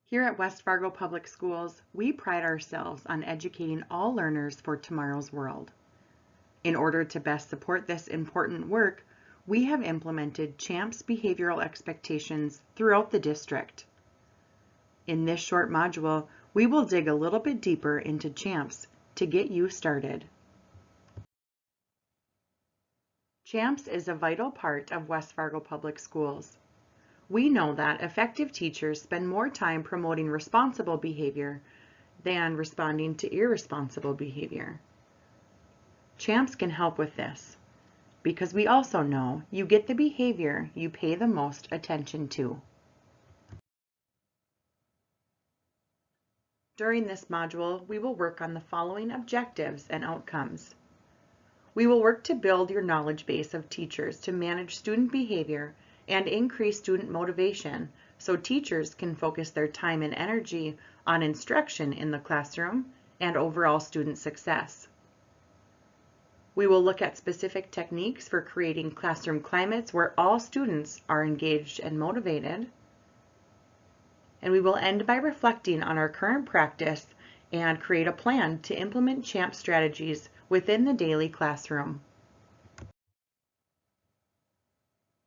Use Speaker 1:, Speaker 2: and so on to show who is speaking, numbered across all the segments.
Speaker 1: Here at West Fargo Public Schools, we pride ourselves on educating all learners for tomorrow's world. In order to best support this important work, we have implemented CHAMPS behavioral expectations throughout the district. In this short module, we will dig a little bit deeper into CHAMPS to get you started. CHAMPS is a vital part of West Fargo Public Schools. We know that effective teachers spend more time promoting responsible behavior than responding to irresponsible behavior. CHAMPS can help with this because we also know you get the behavior you pay the most attention to. During this module, we will work on the following objectives and outcomes. We will work to build your knowledge base of teachers to manage student behavior and increase student motivation so teachers can focus their time and energy on instruction in the classroom and overall student success. We will look at specific techniques for creating classroom climates where all students are engaged and motivated. And we will end by reflecting on our current practice and create a plan to implement CHAMPS strategies within the daily classroom.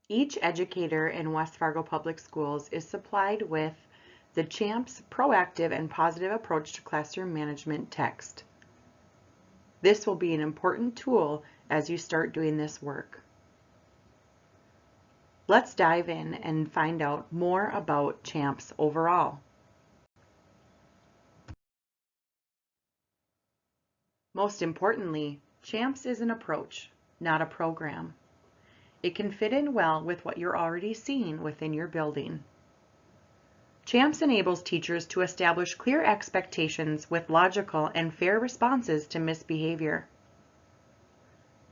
Speaker 1: Each educator in West Fargo Public Schools is supplied with the CHAMPS Proactive and Positive Approach to Classroom Management text. This will be an important tool as you start doing this work. Let's dive in and find out more about CHAMPS overall. Most importantly, CHAMPS is an approach, not a program. It can fit in well with what you're already seeing within your building. CHAMPS enables teachers to establish clear expectations with logical and fair responses to misbehavior.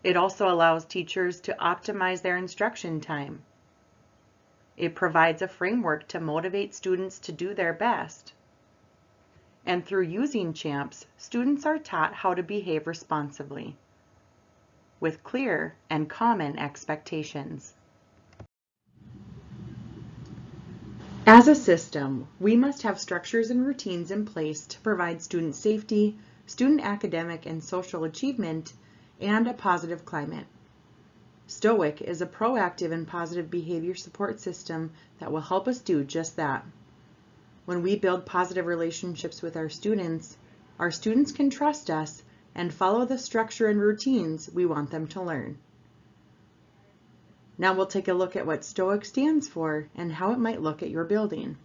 Speaker 1: It also allows teachers to optimize their instruction time. It provides a framework to motivate students to do their best. And through using CHAMPS, students are taught how to behave responsibly, with clear and common expectations. As a system, we must have structures and routines in place to provide student safety, student academic and social achievement, and a positive climate. STOIC is a proactive and positive behavior support system that will help us do just that. When we build positive relationships with our students can trust us and follow the structure and routines we want them to learn. Now we'll take a look at what STOIC stands for and how it might look at your building.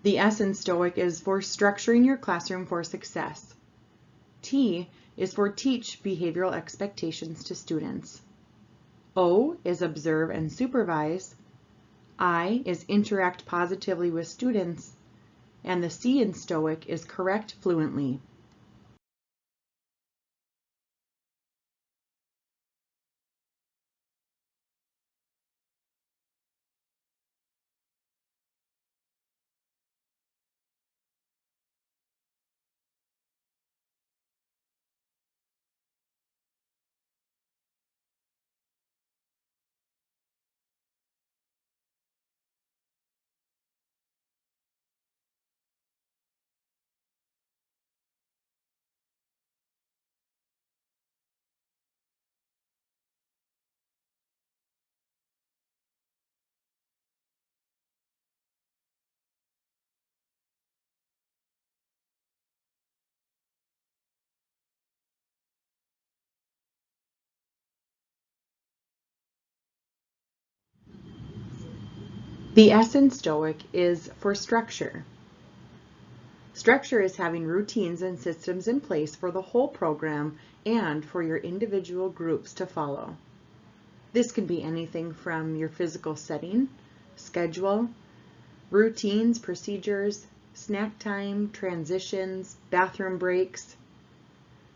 Speaker 1: The S in STOIC is for structuring your classroom for success. T is for teach behavioral expectations to students. O is observe and supervise. I is interact positively with students. And the C in STOIC is correct fluently. The S in STOIC is for structure. Structure is having routines and systems in place for the whole program and for your individual groups to follow. This can be anything from your physical setting, schedule, routines, procedures, snack time, transitions, bathroom breaks.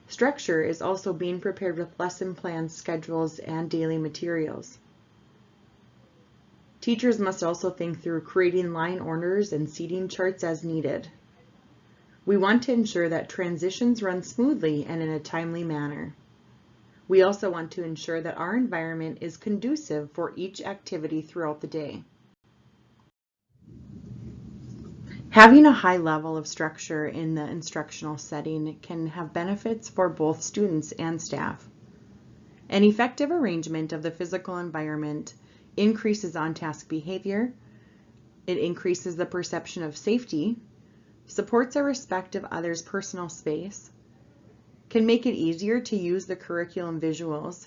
Speaker 1: Structure is also being prepared with lesson plans, schedules, and daily materials. Teachers must also think through creating line orders and seating charts as needed. We want to ensure that transitions run smoothly and in a timely manner. We also want to ensure that our environment is conducive for each activity throughout the day. Having a high level of structure in the instructional setting can have benefits for both students and staff. An effective arrangement of the physical environment increases on-task behavior, it increases the perception of safety, supports a respect of others' personal space, can make it easier to use the curriculum visuals,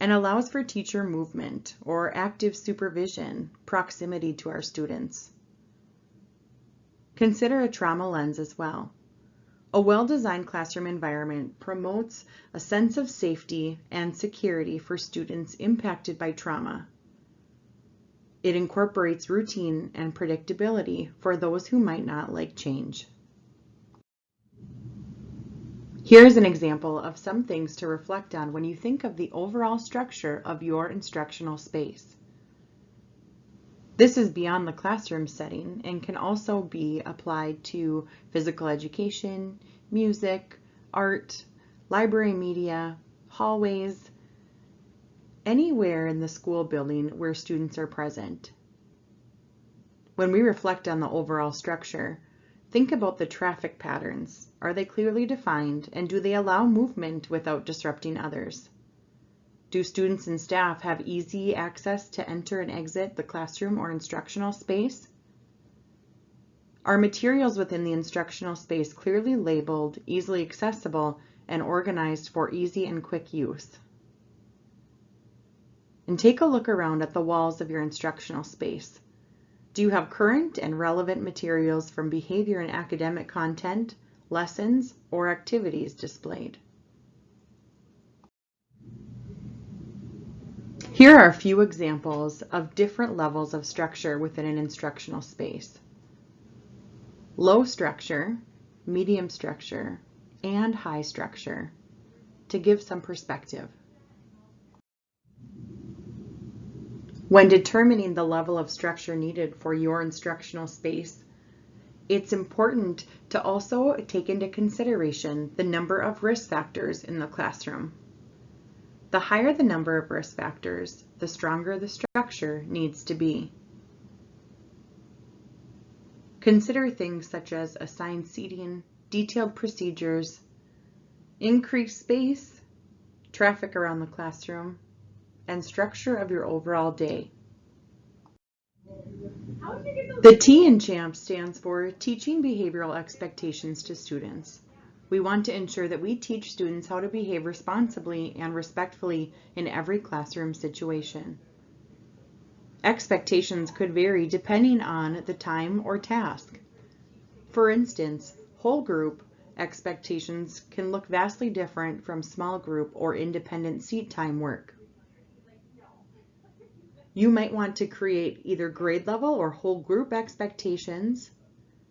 Speaker 1: and allows for teacher movement or active supervision, proximity to our students. Consider a trauma lens as well. A well-designed classroom environment promotes a sense of safety and security for students impacted by trauma. It incorporates routine and predictability for those who might not like change. Here's an example of some things to reflect on when you think of the overall structure of your instructional space. This is beyond the classroom setting and can also be applied to physical education, music, art, library media, hallways, anywhere in the school building where students are present. When we reflect on the overall structure, think about the traffic patterns. Are they clearly defined, and do they allow movement without disrupting others? Do students and staff have easy access to enter and exit the classroom or instructional space? Are materials within the instructional space clearly labeled, easily accessible, and organized for easy and quick use? And take a look around at the walls of your instructional space. Do you have current and relevant materials from behavior and academic content, lessons, or activities displayed? Here are a few examples of different levels of structure within an instructional space. Low structure, medium structure, and high structure, to give some perspective. When determining the level of structure needed for your instructional space, it's important to also take into consideration the number of risk factors in the classroom. The higher the number of risk factors, the stronger the structure needs to be. Consider things such as assigned seating, detailed procedures, increased space, traffic around the classroom, and structure of your overall day. The T in CHAMPS stands for Teaching Behavioral Expectations to Students. We want to ensure that we teach students how to behave responsibly and respectfully in every classroom situation. Expectations could vary depending on the time or task. For instance, whole group expectations can look vastly different from small group or independent seat time work. You might want to create either grade level or whole group expectations,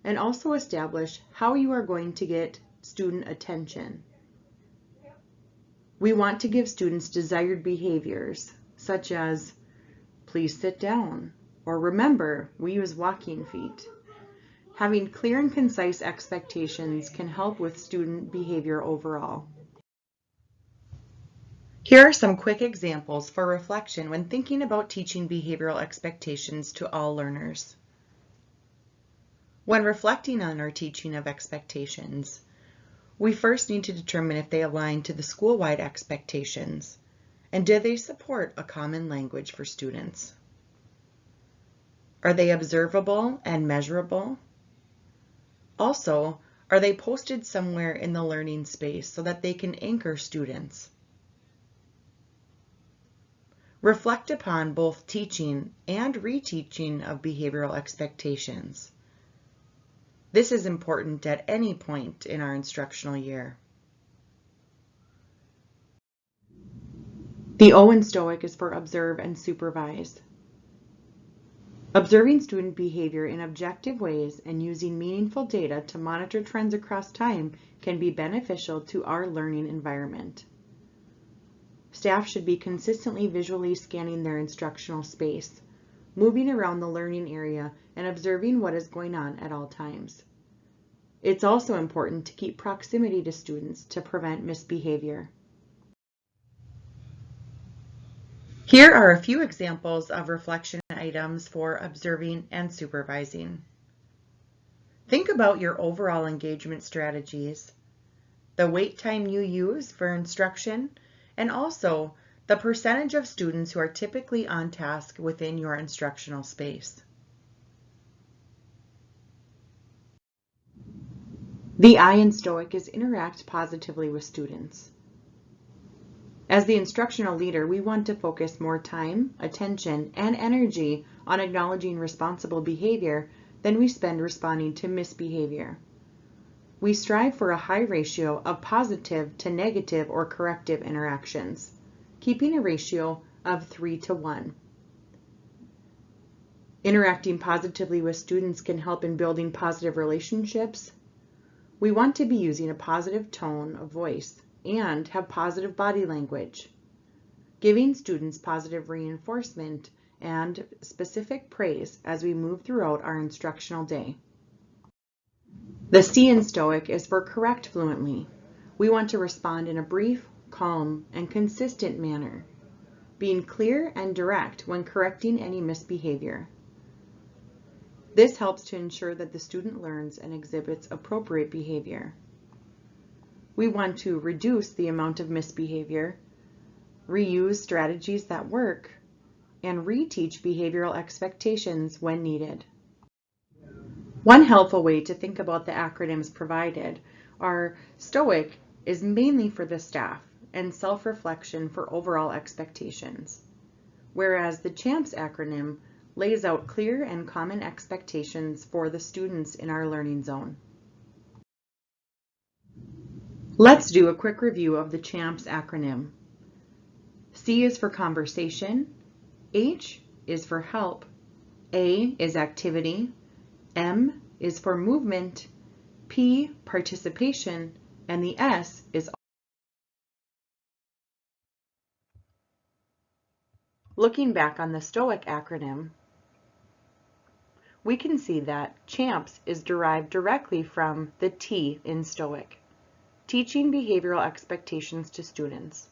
Speaker 1: and also establish how you are going to get student attention. We want to give students desired behaviors, such as, please sit down, or remember, we use walking feet. Having clear and concise expectations can help with student behavior overall. Here are some quick examples for reflection when thinking about teaching behavioral expectations to all learners. When reflecting on our teaching of expectations, we first need to determine if they align to the school-wide expectations, and do they support a common language for students? Are they observable and measurable? Also, are they posted somewhere in the learning space so that they can anchor students? Reflect upon both teaching and reteaching of behavioral expectations. This is important at any point in our instructional year. The O in STOIC is for observe and supervise. Observing student behavior in objective ways and using meaningful data to monitor trends across time can be beneficial to our learning environment. Staff should be consistently visually scanning their instructional space, moving around the learning area, and observing what is going on at all times. It's also important to keep proximity to students to prevent misbehavior. Here are a few examples of reflection items for observing and supervising. Think about your overall engagement strategies, the wait time you use for instruction, and also the percentage of students who are typically on task within your instructional space. The I in STOIC is interact positively with students. As the instructional leader, we want to focus more time, attention, and energy on acknowledging responsible behavior than we spend responding to misbehavior. We strive for a high ratio of positive to negative or corrective interactions, keeping a ratio of 3 to 1. Interacting positively with students can help in building positive relationships. We want to be using a positive tone of voice and have positive body language, giving students positive reinforcement and specific praise as we move throughout our instructional day. The C in STOIC is for correct fluently. We want to respond in a brief, calm, and consistent manner, being clear and direct when correcting any misbehavior. This helps to ensure that the student learns and exhibits appropriate behavior. We want to reduce the amount of misbehavior, reuse strategies that work, and reteach behavioral expectations when needed. One helpful way to think about the acronyms provided are STOIC is mainly for the staff and self-reflection for overall expectations, whereas the CHAMPS acronym lays out clear and common expectations for the students in our learning zone. Let's do a quick review of the CHAMPS acronym. C is for conversation, H is for help, A is activity, M is for movement, P participation, and the S is looking back on the STOIC acronym, we can see that CHAMPS is derived directly from the T in STOIC, teaching behavioral expectations to students.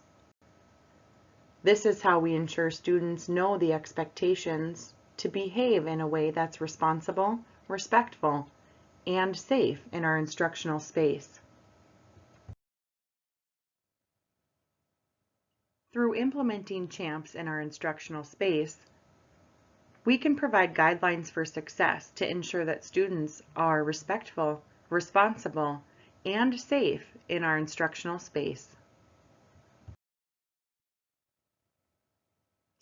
Speaker 1: This is how we ensure students know the expectations to behave in a way that's responsible, respectful, and safe in our instructional space. Through implementing CHAMPS in our instructional space, we can provide guidelines for success to ensure that students are respectful, responsible, and safe in our instructional space.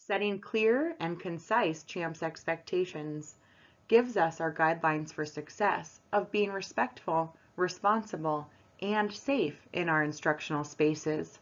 Speaker 1: Setting clear and concise CHAMPS expectations gives us our guidelines for success of being respectful, responsible, and safe in our instructional spaces.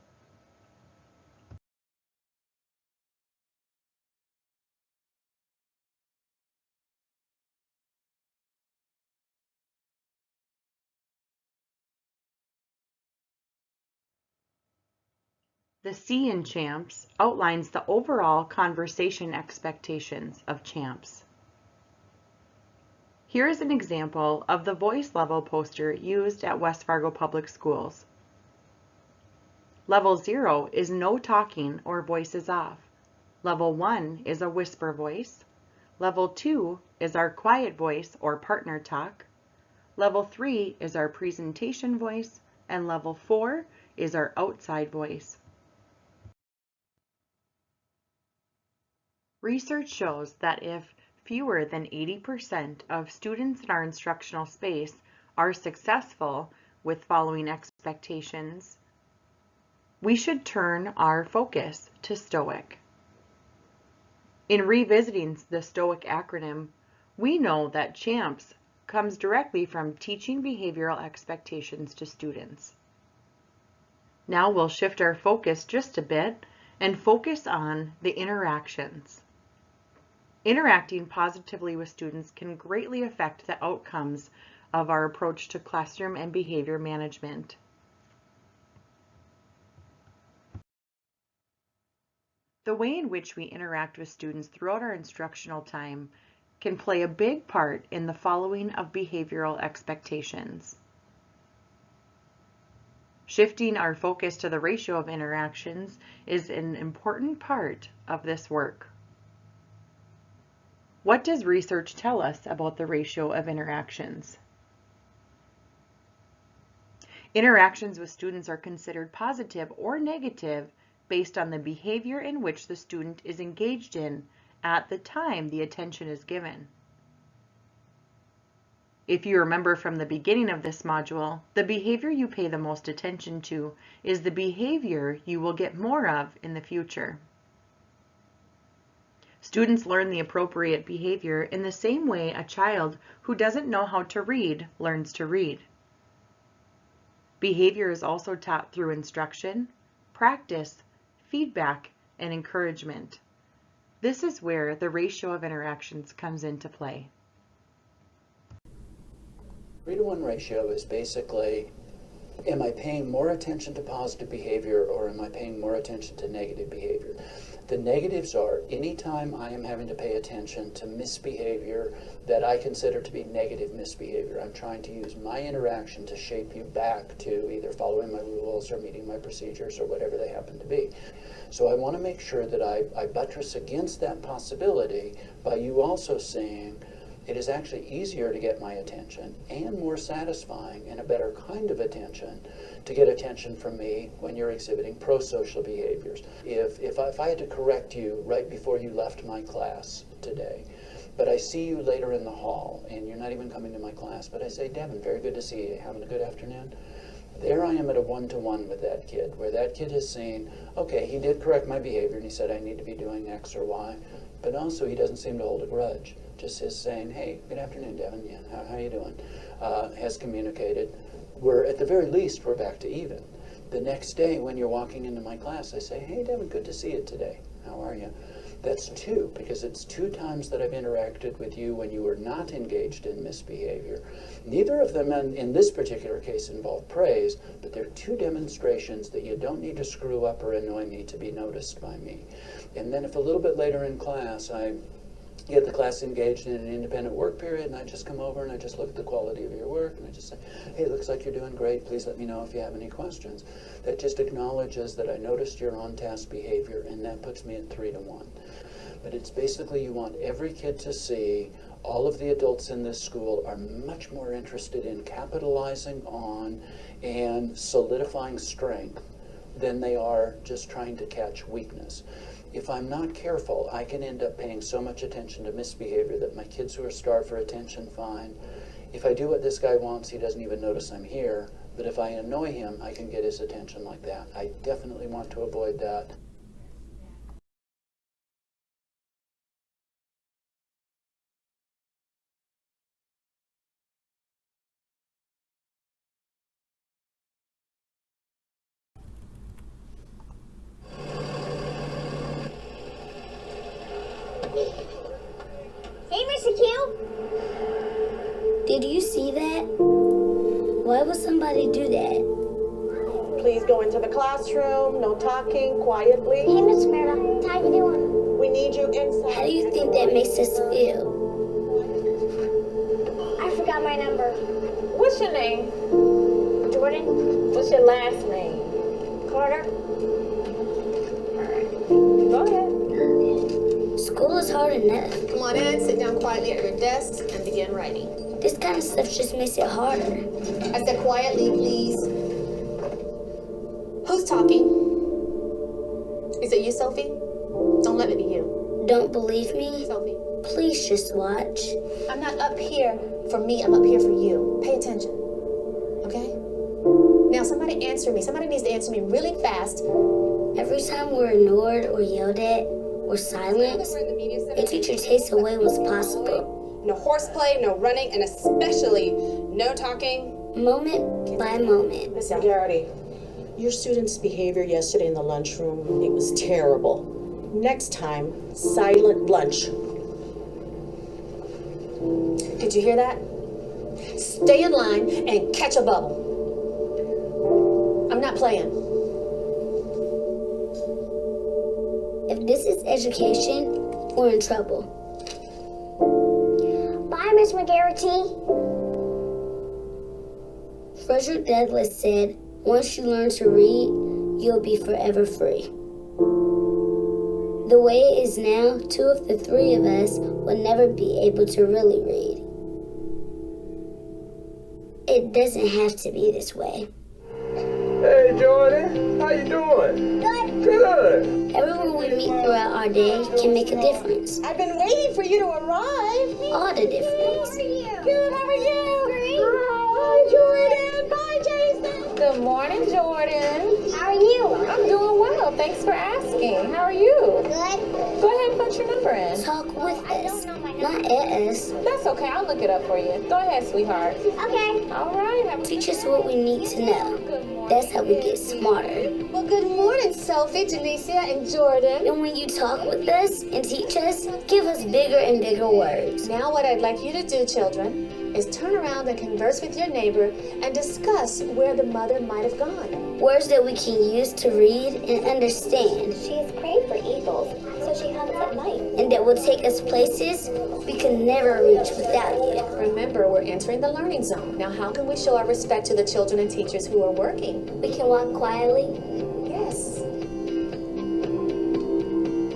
Speaker 1: The C in CHAMPS outlines the overall conversation expectations of CHAMPS. Here is an example of the voice level poster used at West Fargo Public Schools. Level 0 is no talking or voices off. Level 1 is a whisper voice. Level 2 is our quiet voice or partner talk. Level 3 is our presentation voice, and Level 4 is our outside voice. Research shows that if fewer than 80% of students in our instructional space are successful with following expectations, we should turn our focus to STOIC. In revisiting the STOIC acronym, we know that CHAMPS comes directly from teaching behavioral expectations to students. Now we'll shift our focus just a bit and focus on the interactions. Interacting positively with students can greatly affect the outcomes of our approach to classroom and behavior management. The way in which we interact with students throughout our instructional time can play a big part in the following of behavioral expectations. Shifting our focus to the ratio of interactions is an important part of this work. What does research tell us about the ratio of interactions? Interactions with students are considered positive or negative based on the behavior in which the student is engaged in at the time the attention is given. If you remember from the beginning of this module, the behavior you pay the most attention to is the behavior you will get more of in the future. Students learn the appropriate behavior in the same way a child who doesn't know how to read learns to read. Behavior is also taught through instruction, practice, feedback, and encouragement. This is where the ratio of interactions comes into play.
Speaker 2: 3-to-1 ratio is basically, am I paying more attention to positive behavior or am I paying more attention to negative behavior? The negatives are anytime I am having to pay attention to misbehavior that I consider to be negative misbehavior. I'm trying to use my interaction to shape you back to either following my rules or meeting my procedures or whatever they happen to be. So I want to make sure that I buttress against that possibility by you also saying, it is actually easier to get my attention and more satisfying and a better kind of attention to get attention from me when you're exhibiting pro-social behaviors. If I had to correct you right before you left my class today, but I see you later in the hall and you're not even coming to my class, but I say, Devin, very good to see you. Having a good afternoon? There I am at a 1-to-1 with that kid, where that kid has seen, okay, he did correct my behavior and he said I need to be doing X or Y, but also he doesn't seem to hold a grudge. Just his saying, hey, good afternoon, Devin. Yeah, how you doing? Has communicated. We're, at the very least, we're back to even. The next day when you're walking into my class, I say, hey, Devin, good to see you today. How are you? That's 2, because it's 2 times that I've interacted with you when you were not engaged in misbehavior. Neither of them in this particular case involve praise, but they're 2 demonstrations that you don't need to screw up or annoy me to be noticed by me. And then if a little bit later in class I get the class engaged in an independent work period and I just come over and I just look at the quality of your work and I just say, hey, it looks like you're doing great. Please let me know if you have any questions. That just acknowledges that I noticed your on-task behavior, and that puts me at 3-to-1. But it's basically you want every kid to see all of the adults in this school are much more interested in capitalizing on and solidifying strength than they are just trying to catch weakness. If I'm not careful, I can end up paying so much attention to misbehavior that my kids who are starved for attention find, if I do what this guy wants, he doesn't even notice I'm here. But if I annoy him, I can get his attention like that. I definitely want to avoid that.
Speaker 3: Hey, Mr. Q! Did you see that? Why would somebody do that?
Speaker 4: Please go into the classroom, no talking, quietly.
Speaker 3: Hey, Miss Merida, how you doing?
Speaker 4: We need you inside.
Speaker 3: How do you think that makes us feel? I forgot my number.
Speaker 4: What's your name?
Speaker 3: Jordan?
Speaker 4: What's your last name?
Speaker 3: Carter?
Speaker 4: Go ahead.
Speaker 3: School is hard enough.
Speaker 5: Come on in, sit down quietly at your desks, and begin writing.
Speaker 3: This kind of stuff just makes it harder.
Speaker 5: I said quietly, please. Who's talking? Is it you, Sophie? Don't let it be you.
Speaker 3: Don't believe me?
Speaker 5: Sophie.
Speaker 3: Please just watch.
Speaker 5: I'm not up here for me, I'm up here for you. Pay attention. Okay? Now somebody answer me. Somebody needs to answer me really fast.
Speaker 3: Every time we're ignored or yelled at or silenced, a teacher takes away what's possible.
Speaker 6: No horseplay, no running, and especially no talking.
Speaker 3: Moment by moment.
Speaker 4: Mr. Garrity, your student's behavior yesterday in the lunchroom, it was terrible. Next time, silent lunch.
Speaker 5: Did you hear that? Stay in line and catch a bubble. I'm not playing.
Speaker 3: If this is education, we're in trouble. Bye, Miss McGarrity. Frederick Douglass said, once you learn to read, you'll be forever free. The way it is now, 2 of the 3 of us will never be able to really read. It doesn't have to be this way.
Speaker 7: Hey, Jordan. How you doing? Good.
Speaker 3: Everyone we meet throughout our day can make a difference.
Speaker 4: I've been waiting for you to arrive.
Speaker 3: All the difference.
Speaker 4: Good, how are you? Great. Hi, Jordan. Bye, Jason.
Speaker 5: Good morning, Jordan.
Speaker 3: How are you?
Speaker 5: I'm doing well. Thanks for asking. How are you?
Speaker 3: Good.
Speaker 5: Go ahead and put your number in.
Speaker 3: Talk with us, not at us.
Speaker 5: That's okay. I'll look it up for you. Go ahead, sweetheart.
Speaker 3: Okay.
Speaker 5: All right. Have a
Speaker 3: Teach us what we need to know. That's how we get smarter.
Speaker 6: Well, good morning, Sophie, Janicia, and Jordan.
Speaker 3: And when you talk with us and teach us, give us bigger and bigger words.
Speaker 5: Now what I'd like you to do, children, is turn around and converse with your neighbor and discuss where the mother might have gone.
Speaker 3: Words that we can use to read and understand.
Speaker 8: She is prey for eagles, so she hunts at night.
Speaker 3: And that will take us places we could never reach without you.
Speaker 5: Remember, we're entering the learning zone. Now, how can we show our respect to the children and teachers who are working?
Speaker 3: We can walk quietly.
Speaker 5: Yes.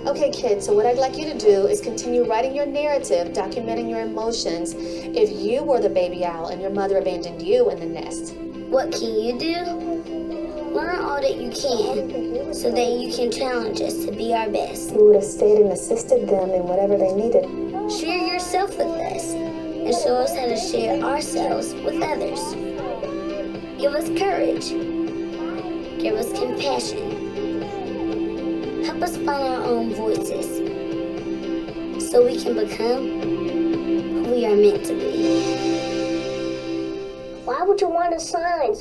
Speaker 5: Okay, kids, so what I'd like you to do is continue writing your narrative, documenting your emotions. If you were the baby owl and your mother abandoned you in the nest.
Speaker 3: What can you do? Learn all that you can so that you can challenge us to be our best.
Speaker 5: You would have stayed and assisted them in whatever they needed.
Speaker 3: Share yourself with us and show us how to share ourselves with others. Give us courage. Give us compassion. Help us find our own voices so we can become who we are meant to be.
Speaker 8: Why would you want a sign,